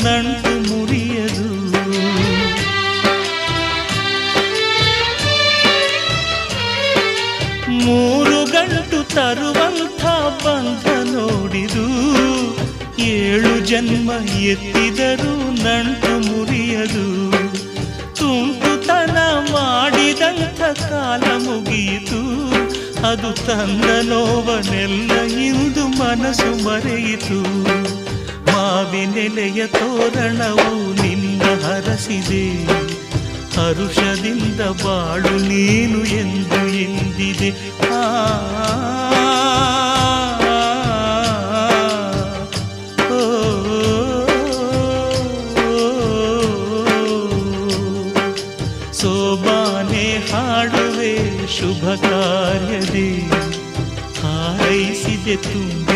ನಂಟು ಮುರಿಯದು. ಮೂರು ಗಂಟು ತರುವಂಥ ಬಂಧ ನೋಡಿದು, 7 ಜನ್ಮ ಎತ್ತಿದರೂ ನಂಟು ಮುರಿಯದು. ತುಂಟುತನ ಮಾಡಿದಂಥ ಕಾಲ ಮುಗಿಯಿತು, ಅದು ತನ್ನ ನೋವನೆಲ್ಲ ಇಂದು ಮನಸ್ಸು ಮರೆಯಿತು. ಮಾವಿನೆಲೆಯ ತೋರಣವು ನಿನ್ನ ಹರಸಿದೆ, ಹರುಷದಿಂದ ಬಾಳು ನೀನು ಎಂದು ಎಂದಿದೆ. ಸೋಬಾನೆ ಹಾಡುವೆ ಶುಭ ಕಾರ್ಯದೇ, ಹಾರೈಸಿದೆ ತುಂಬ